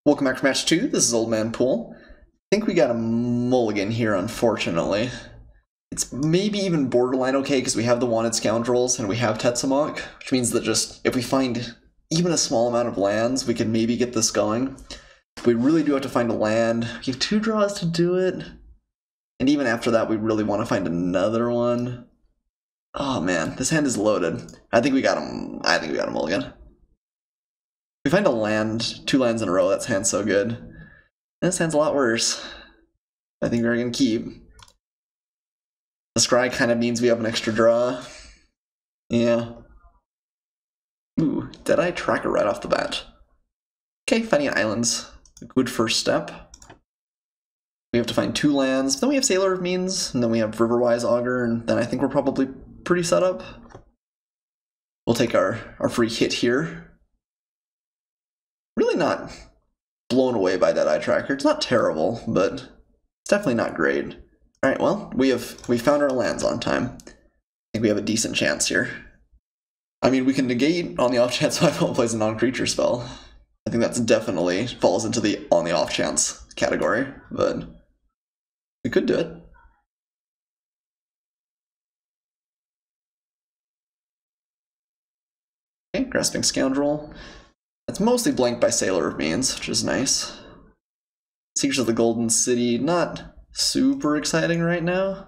Welcome back to match 2. This is Old Man Poole. I think we got a mulligan here, unfortunately. It's maybe even borderline okay because we have the Wanted Scoundrels and we have Tetsamok, which means that just if we find even a small amount of lands, we can maybe get this going. We really do have to find a land. We have 2 draws to do it. And even after that, we really want to find another one. Oh man, this hand is loaded. I think we got him. I think we got a mulligan. If we find a land, 2 lands in a row, that hand's so good. This hand's a lot worse. I think we're gonna keep. The scry kind of means we have an extra draw. Yeah. Ooh, Deadeye Tracker right off the bat. Okay, finding islands. A good first step. We have to find 2 lands, then we have Sailor of Means, and then we have Riverwise Augur, and then I think we're probably pretty set up. We'll take our free hit here. Really not blown away by that eye tracker. It's not terrible, but it's definitely not great. Alright, well, we found our lands on time. I think we have a decent chance here. I mean, we can negate on the off chance my opponent plays a non-creature spell. I think that's definitely falls into the on the off chance category, but we could do it. Okay, Grasping Scoundrel. It's mostly blanked by Sailor of Means, which is nice. Secrets of the Golden City, not super exciting right now.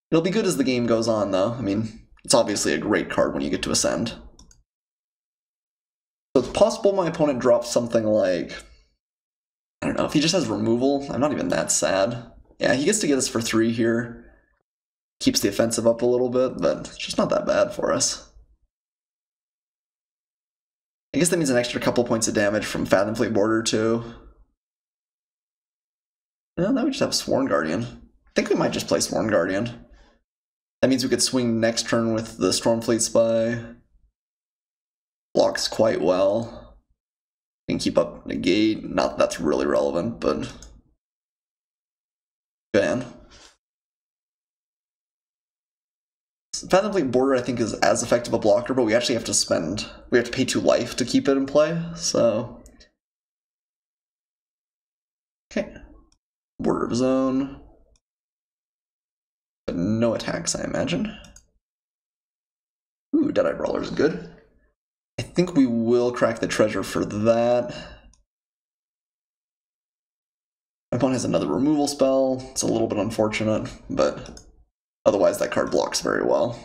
It'll be good as the game goes on, though. I mean, it's obviously a great card when you get to Ascend. So it's possible my opponent drops something like, I don't know, if he just has removal, I'm not even that sad. Yeah, he gets to get us for 3 here. Keeps the offensive up a little bit, but it's just not that bad for us. I guess that means an extra couple points of damage from Fathomfleet Border, too. No, now we just have Sworn Guardian. I think we might just play Sworn Guardian. That means we could swing next turn with the Stormfleet Spy. Blocks quite well. We can keep up Negate. Not that that's really relevant, but... ban. Fathomfleet Border, I think, is as effective a blocker, but we actually have to we have to pay 2 life to keep it in play, so... Okay. Border of Zone. But no attacks, I imagine. Ooh, Deadeye Brawler is good. I think we will crack the treasure for that. My opponent has another removal spell. It's a little bit unfortunate, but otherwise that card blocks very well.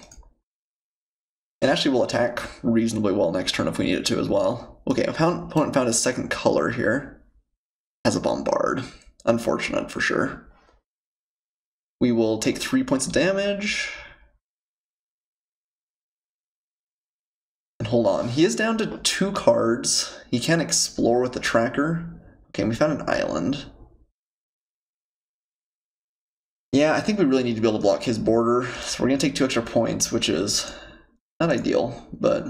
And actually will attack reasonably well next turn if we need it to as well. Okay, opponent found his second color here. Has a Bombard. Unfortunate for sure. We will take 3 points of damage. And hold on, he is down to 2 cards. He can explore with the tracker. Okay, we found an island. Yeah, I think we really need to be able to block his border. So we're gonna take 2 extra points, which is not ideal, but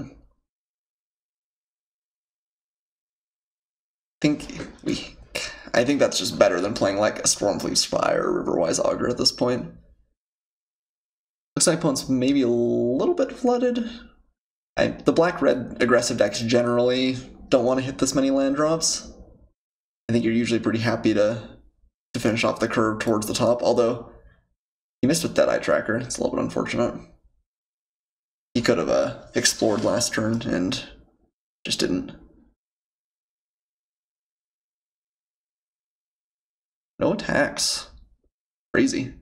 I think that's just better than playing like a Stormfleet Spy or Riverwise Augur at this point. Looks like opponent's maybe a little bit flooded. The black-red aggressive decks generally don't want to hit this many land drops. I think you're usually pretty happy to finish off the curve towards the top, although he missed with Deadeye Tracker. It's a little bit unfortunate. He could have explored last turn and just didn't. No attacks. Crazy.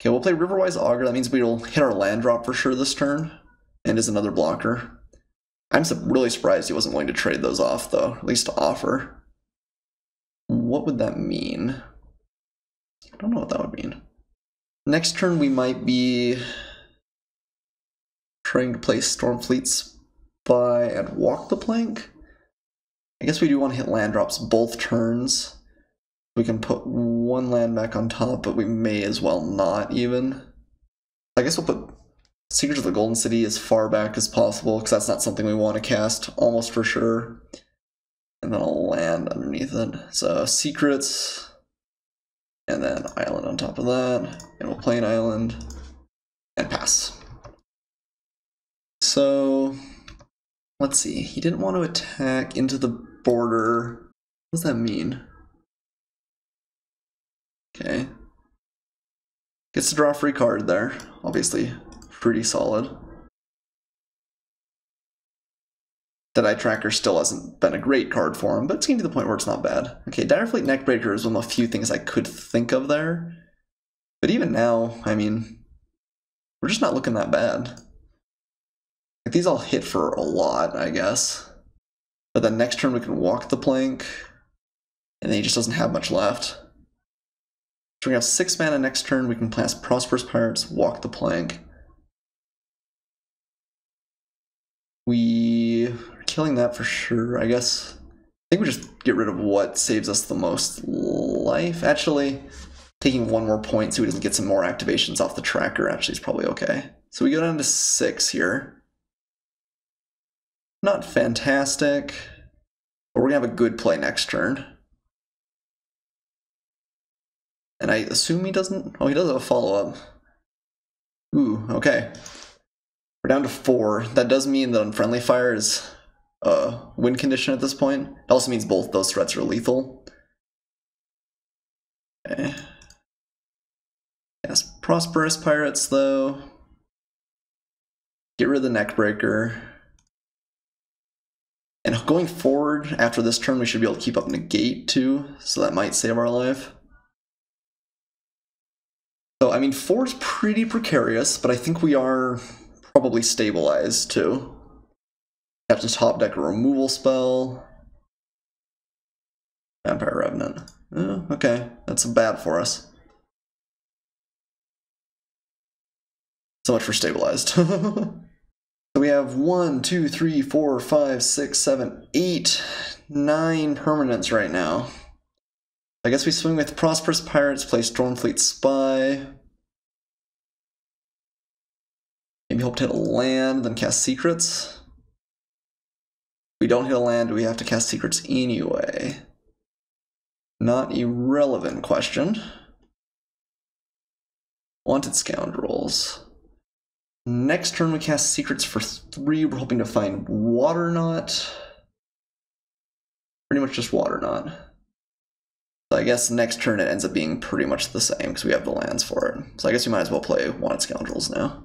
Okay, we'll play Riverwise Augur. That means we'll hit our land drop for sure this turn, and is another blocker. I'm really surprised he wasn't willing to trade those off, though, at least to offer. What would that mean? I don't know what that would mean. Next turn we might be trying to play Stormfleet Spy and walk the plank. I guess we do want to hit land drops both turns. We can put 1 land back on top, but we may as well not even. I guess we'll put Secrets of the Golden City as far back as possible, because that's not something we want to cast, almost for sure. And then I'll land underneath it. So Secrets, and then Island on top of that, and we'll play an Island, and pass. So, let's see, he didn't want to attack into the border. does that mean? Okay. Gets to draw a free card there. Obviously, pretty solid. Deadeye Tracker still hasn't been a great card for him, but it's getting to the point where it's not bad. Okay, Direfleet Neckbreaker is one of the few things I could think of there. But even now, I mean, we're just not looking that bad. Like, these all hit for a lot, I guess. But then next turn we can walk the plank, and then he just doesn't have much left. So we have 6 mana next turn, we can cast Prosperous Pirates, walk the plank. We are killing that for sure, I guess. I think we just get rid of what saves us the most life. Actually, taking 1 more point so he doesn't get some more activations off the tracker actually is probably okay. So we go down to 6 here. Not fantastic, but we're gonna have a good play next turn. And I assume he doesn't... Oh, he does have a follow-up. Ooh, okay. We're down to 4. That does mean that Unfriendly Fire is a win condition at this point. It also means both those threats are lethal. Okay. Yes, Prosperous Pirates, though. Get rid of the Neckbreaker. And going forward, after this turn, we should be able to keep up Negate, too, so that might save our life. So, I mean, 4 is pretty precarious, but I think we are probably stabilized, too. Have to top deck a removal spell. Vampire Revenant. Oh, okay, that's bad for us. So much for stabilized. So we have 1, 2, 3, 4, 5, 6, 7, 8, 9 permanents right now. I guess we swing with Prosperous Pirates, play Stormfleet Spy. Maybe hope to hit a land, then cast Secrets. If we don't hit a land, do we have to cast Secrets anyway? Not irrelevant question. Wanted Scoundrels. Next turn we cast Secrets for 3. We're hoping to find Waterknot. Pretty much just Waterknot. So I guess next turn it ends up being pretty much the same because we have the lands for it. So I guess we might as well play Wanted Scoundrels now.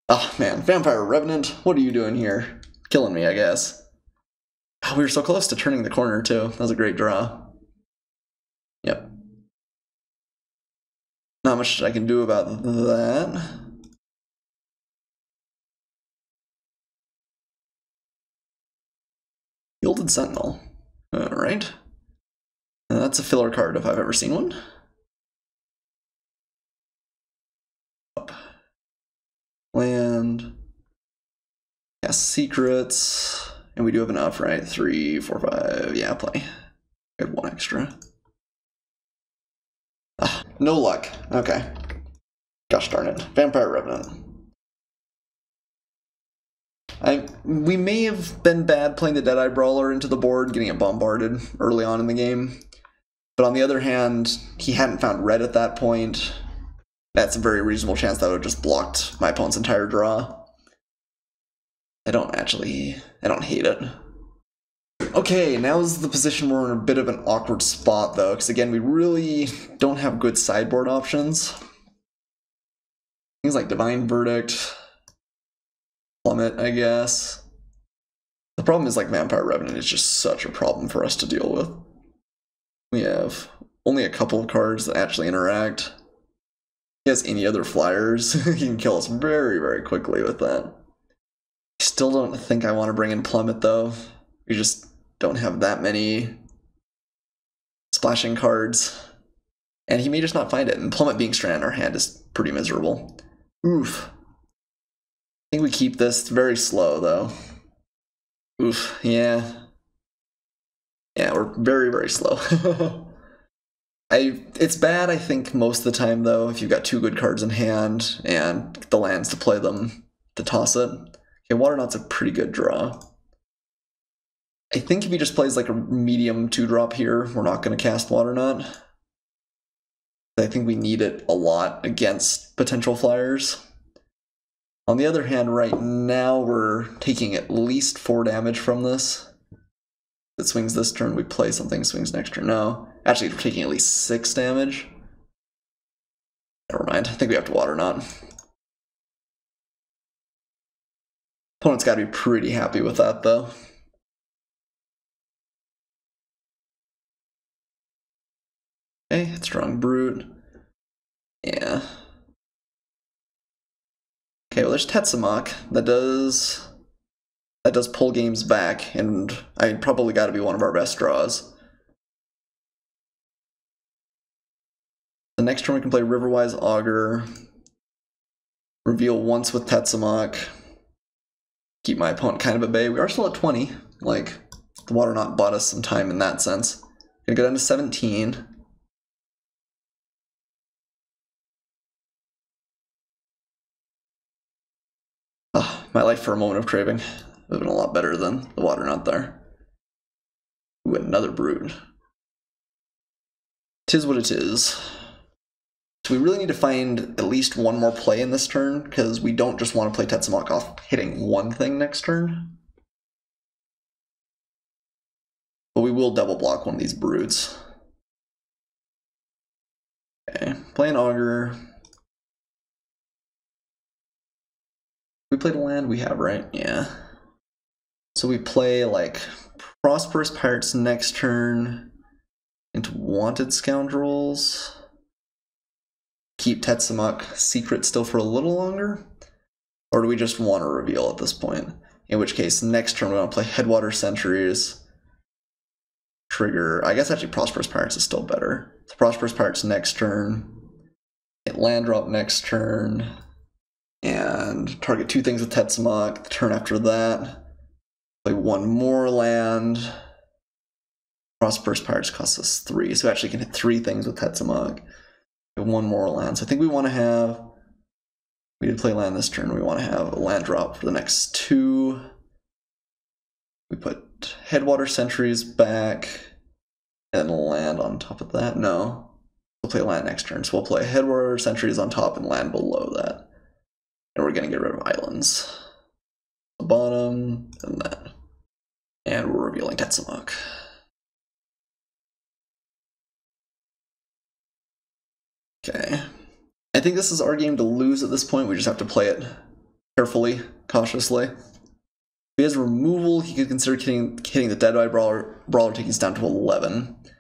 Oh man, Vampire Revenant, what are you doing here? Killing me, I guess. Oh, we were so close to turning the corner too. That was a great draw. Yep. Not much I can do about that. Gilded Sentinel. Alright. That's a filler card if I've ever seen one. Up. Land. Cast Secrets. And we do have enough, right? 3, 4, 5. Yeah, play. We have 1 extra. Ah, no luck. Okay. Gosh darn it. Vampire Revenant. We may have been bad playing the Deadeye Brawler into the board, getting it bombarded early on in the game. But on the other hand, he hadn't found red at that point. That's a very reasonable chance that would have just blocked my opponent's entire draw. I don't hate it. Okay, now is the position where we're in a bit of an awkward spot, though, because again, we really don't have good sideboard options. Things like Divine Verdict, Plummet, I guess. The problem is, like, Vampire Revenant is just such a problem for us to deal with. We have only a couple of cards that actually interact. If he has any other flyers, he can kill us very, very quickly with that. I still don't think I want to bring in Plummet, though. We just don't have that many splashing cards. And he may just not find it, and Plummet being stranded in our hand is pretty miserable. Oof. I think we keep this. It's very slow, though. Oof, yeah. Yeah, we're very, very slow. It's bad, I think, most of the time, though, if you've got 2 good cards in hand and the lands to play them to toss it. Okay, Waterknot's a pretty good draw. I think if he just plays like a medium 2-drop here, we're not going to cast Waterknot. I think we need it a lot against potential flyers. On the other hand, right now we're taking at least 4 damage from this. It swings this turn, we play something, swings next turn. No. Actually, we're taking at least 6 damage. Never mind. I think we have to Water Knot. Opponent's got to be pretty happy with that, though. Okay, Strong Brute. Yeah. Okay, well there's Tetsamok. That does pull games back, and I probably got to be one of our best draws. The next turn we can play Riverwise Augur. Reveal once with Tetsamok. Keep my opponent kind of at bay. We are still at 20. Like, the Water Knot bought us some time in that sense. Gonna go down to 17. My life for a moment of craving. Would have been a lot better than the Water Knot there. Ooh, another Brood. Tis what it is. So we really need to find at least one more play in this turn, because we don't just want to play Tetsamok off hitting one thing next turn. But we will double block one of these Broods. Okay, playing Augur. We played a land we have, right? Yeah. So we play like Prosperous Pirates next turn into Wanted Scoundrels. Keep Tetsamok secret still for a little longer? Or do we just want to reveal at this point? In which case, next turn we want to play Headwater Sentries. Trigger, I guess actually Prosperous Pirates is still better. So Prosperous Pirates next turn. Hit land drop next turn. And target 2 things with Tetsamok. The turn after that, play 1 more land. Prosperous Pirates costs us 3, so we actually can hit 3 things with Tetsamok. 1 more land. So I think we want to have, we did play land this turn, we want to have a land drop for the next 2. We put Headwater Sentries back, and land on top of that. No, we'll play land next turn, so we'll play Headwater Sentries on top and land below that. And we're going to get rid of islands. The bottom, and that. And we're revealing Tetsamok. Okay. I think this is our game to lose at this point. We just have to play it carefully, cautiously. If he has removal, he could consider hitting the Deadeye Brawler, taking us down to 11. At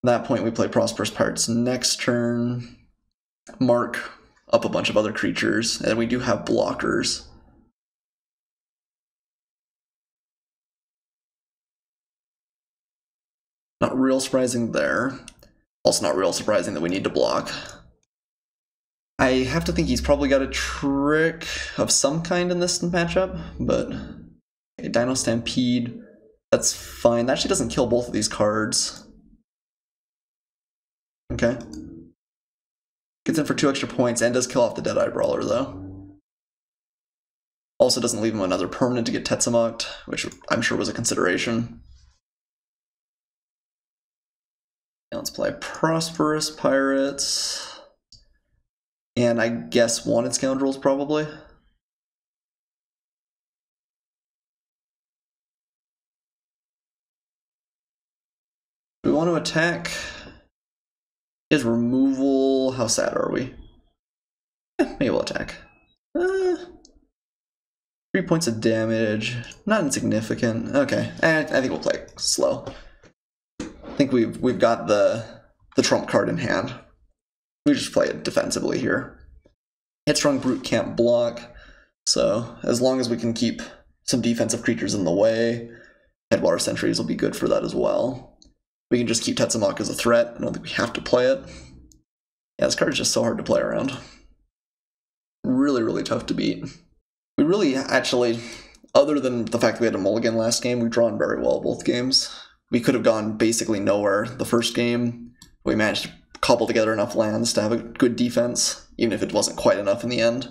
that point, we play Prosperous Pirates next turn. Mark up a bunch of other creatures, and we do have blockers. Not real surprising there. Also not real surprising that we need to block. I have to think he's probably got a trick of some kind in this matchup, but okay, Dino Stampede, that's fine. That actually doesn't kill both of these cards. Okay. Gets in for 2 extra points and does kill off the Deadeye Brawler, though. Also doesn't leave him another permanent to get Tetsamoked, which I'm sure was a consideration. And let's play Prosperous Pirates. And I guess Wanted Scoundrels, probably. Do we want to attack? Is removal, how sad are we? Maybe we'll attack. 3 points of damage, not insignificant. Okay, I think we'll play slow. I think we've got the trump card in hand. We just play it defensively here. Headstrong Brute can't block, so as long as we can keep some defensive creatures in the way, Headwater Sentries will be good for that as well. We can just keep Tetsamok as a threat. I don't think we have to play it. Yeah, this card is just so hard to play around. Really, really tough to beat. We really, actually, other than the fact that we had a mulligan last game, we've drawn very well both games. We could have gone basically nowhere the first game. We managed to cobble together enough lands to have a good defense, even if it wasn't quite enough in the end.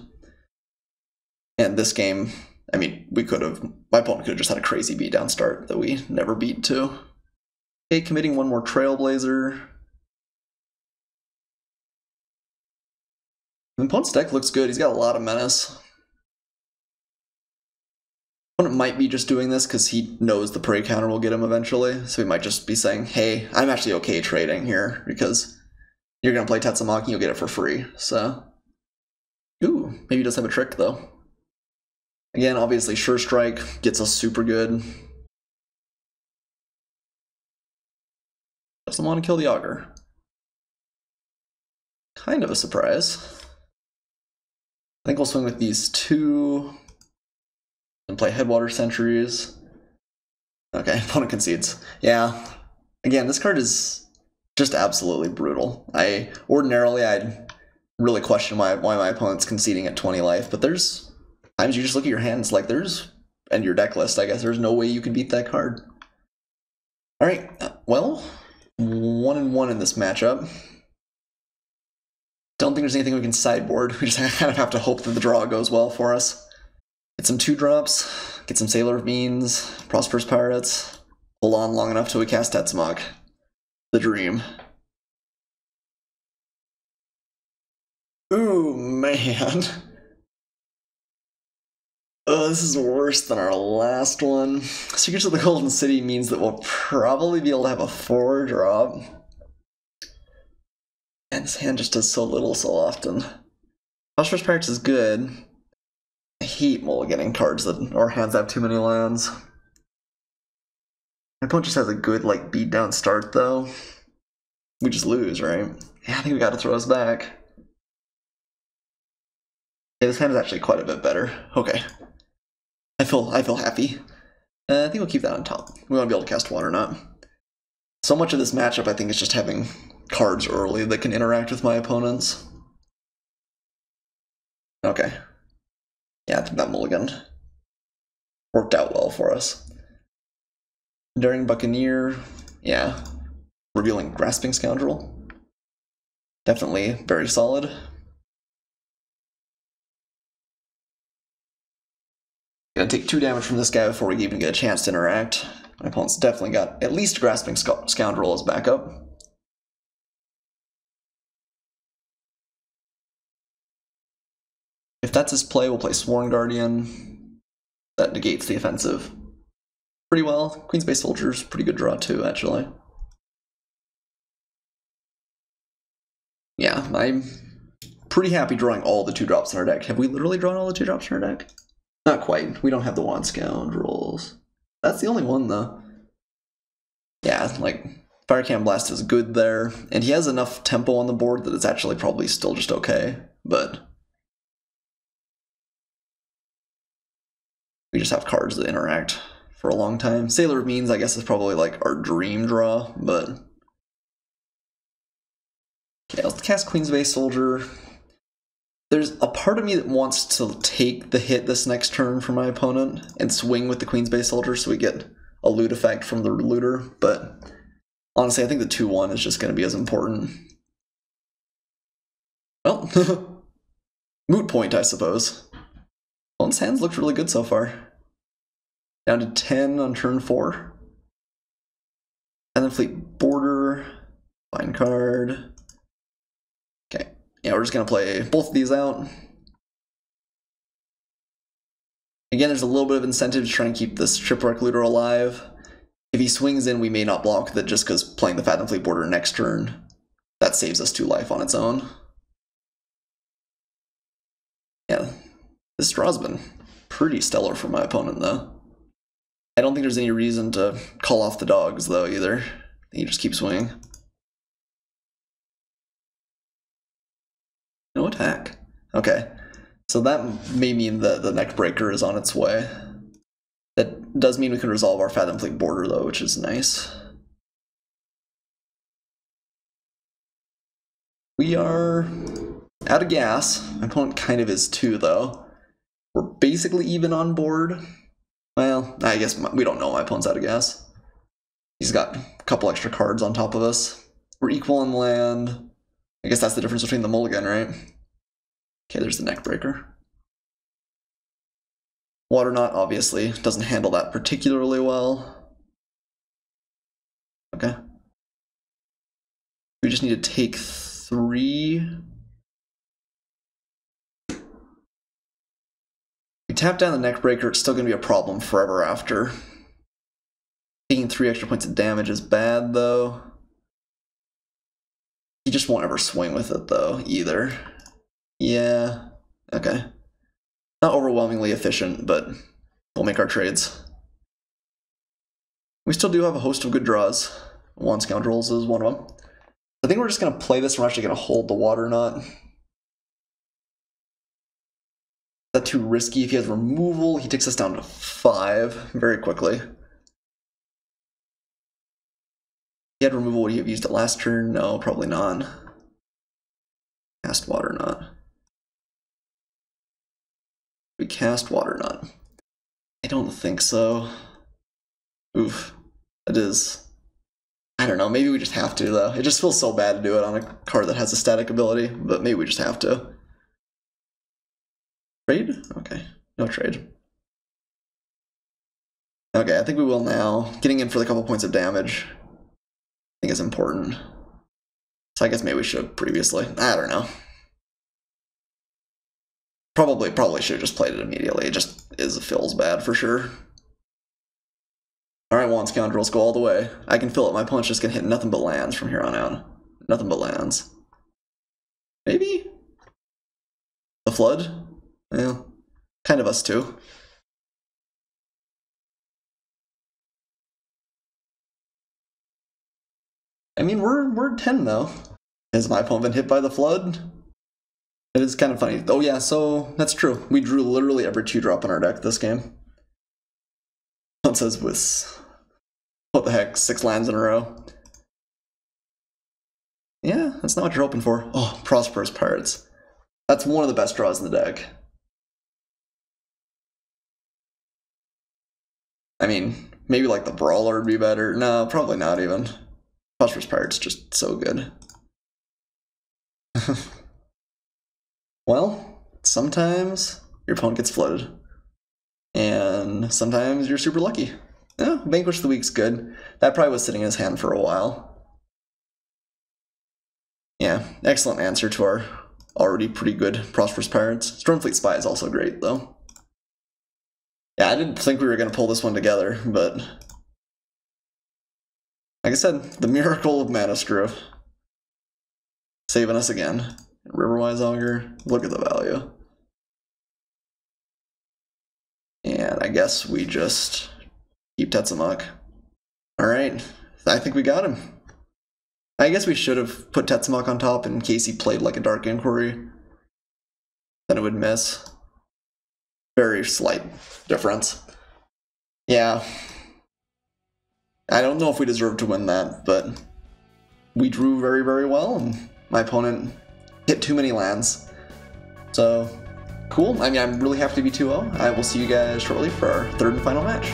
And this game, I mean, my opponent could have just had a crazy beatdown start that we never beat too. Okay, committing 1 more Trailblazer. The opponent's deck looks good. He's got a lot of menace. Opponent might be just doing this because he knows the prey counter will get him eventually, so he might just be saying, hey, I'm actually okay trading here because you're going to play Tetsamaki and you'll get it for free, so... Ooh, maybe he does have a trick, though. Again, obviously, Sure Strike gets us super good. Doesn't want to kill the Augur. Kind of a surprise. I think we'll swing with these two and play Headwater Sentries. Okay, opponent concedes. Yeah. Again, this card is just absolutely brutal. Ordinarily, I'd really question why my opponent's conceding at 20 life, but there's times you just look at your hands like and your deck list, I guess, there's no way you can beat that card. Alright, well, 1-1 in this matchup. Don't think there's anything we can sideboard. We just kind of have to hope that the draw goes well for us. Get some 2-drops, get some Sailor of Means, Prosperous Pirates, hold on long enough till we cast Tetsamok. The dream. Ooh, man. Oh, this is worse than our last one. Secrets of the Golden City means that we'll probably be able to have a 4-drop. And this hand just does so little so often. Prosperous Pirates is good. I hate mulliganing cards or hands that have too many lands. My opponent just has a good, like, beatdown start, though. We just lose, right? Yeah, I think we gotta throw us back. Yeah, this hand is actually quite a bit better. Okay. I feel happy. I think we'll keep that on top. We want to be able to cast one or not. So much of this matchup, I think, is just having cards early that can interact with my opponents. Okay. Yeah, I think that mulligan worked out well for us. Daring Buccaneer, yeah. Revealing Grasping Scoundrel. Definitely very solid. Gonna take 2 damage from this guy before we even get a chance to interact. My opponent's definitely got at least Grasping Scoundrel as backup. If that's his play, we'll play Sworn Guardian. That negates the offensive pretty well. Queen's Bay Soldier's pretty good draw too, actually. Yeah, I'm pretty happy drawing all the 2-drops in our deck. Have we literally drawn all the 2-drops in our deck? Not quite. We don't have the Wand Scoundrels. That's the only one, though. Yeah, like, Firecam Blast is good there, and he has enough tempo on the board that it's actually probably still just okay, but we just have cards that interact for a long time. Sailor of Means, I guess, is probably like our dream draw, but okay, let's cast Queen's Bay Soldier. There's a part of me that wants to take the hit this next turn from my opponent and swing with the Queen's Bay Soldier so we get a loot effect from the looter, but honestly, I think the 2-1 is just going to be as important. Well, moot point, I suppose. Well, his hands looked really good so far. Down to 10 on turn 4. And then Fleet Border, fine card. Okay, yeah, we're just going to play both of these out. Again, there's a little bit of incentive to try and keep this Shipwreck Looter alive. If he swings in, we may not block that just because playing the Fathom Fleet Border next turn, that saves us 2 life on its own. Yeah, this draw's been pretty stellar for my opponent, though. I don't think there's any reason to call off the dogs, though, either. You just keep swinging. No attack. Okay, so that may mean that the neck breaker is on its way. That does mean we can resolve our Fathom Fleet Border, though, which is nice. We are out of gas. My opponent kind of is too, though. We're basically even on board. Well, I guess we don't know my opponent's out of gas. He's got a couple extra cards on top of us. We're equal in land. I guess that's the difference between the mulligan, right? Okay, there's the neck breaker. Water Knot, obviously, doesn't handle that particularly well. Okay. We just need to take 3. We tap down the Neckbreaker, it's still going to be a problem forever after. Taking 3 extra points of damage is bad, though. You just won't ever swing with it, though, either. Yeah, okay. Not overwhelmingly efficient, but we'll make our trades. We still do have a host of good draws. One Scoundrels is one of them. I think we're just going to play this and we're actually going to hold the Water Knot. Is that too risky? If he has removal, he takes us down to 5 very quickly. If he had removal, would he have used it last turn? No, probably not. Cast Water Knot. We cast Water Knot. I don't think so. Oof. It is. I don't know, maybe we just have to, though. It just feels so bad to do it on a card that has a static ability, but maybe we just have to. Trade? Okay, no trade. Okay, I think we will now. Getting in for the couple points of damage, I think is important. So I guess maybe we should have previously. I don't know. Probably should have just played it immediately. It just feels bad for sure. Alright, Wand Scoundrels, go all the way. I can feel it. My opponent's just gonna hit nothing but lands from here on out. Nothing but lands. Maybe? The Flood? Yeah. Kind of us too. I mean, we're 10 though. Has my opponent been hit by the Flood? It is kind of funny. Oh yeah, so that's true. We drew literally every 2-drop in our deck this game. It says with, what the heck, 6 lands in a row. Yeah, that's not what you're hoping for. Oh, Prosperous Pirates. That's one of the best draws in the deck. I mean, maybe like the Brawler would be better. No, probably not even. Prosperous Pirates just so good. Well, sometimes your opponent gets flooded. And sometimes you're super lucky. Yeah, Vanquish the Weak's good. That probably was sitting in his hand for a while. Yeah, excellent answer to our already pretty good Prosperous Pirates. Stormfleet Spy is also great, though. Yeah, I didn't think we were going to pull this one together, but like I said, the miracle of Mana Screw. Saving us again. Riverwise Augur, look at the value. And I guess we just keep Tetsamok. Alright, I think we got him. I guess we should have put Tetsamok on top in case he played like a Dark Inquiry. Then it would miss. Very slight difference. Yeah. I don't know if we deserve to win that, but we drew very, very well, and my opponent hit too many lands. So, cool. I mean, I'm really happy to be 2-0. I will see you guys shortly for our third and final match.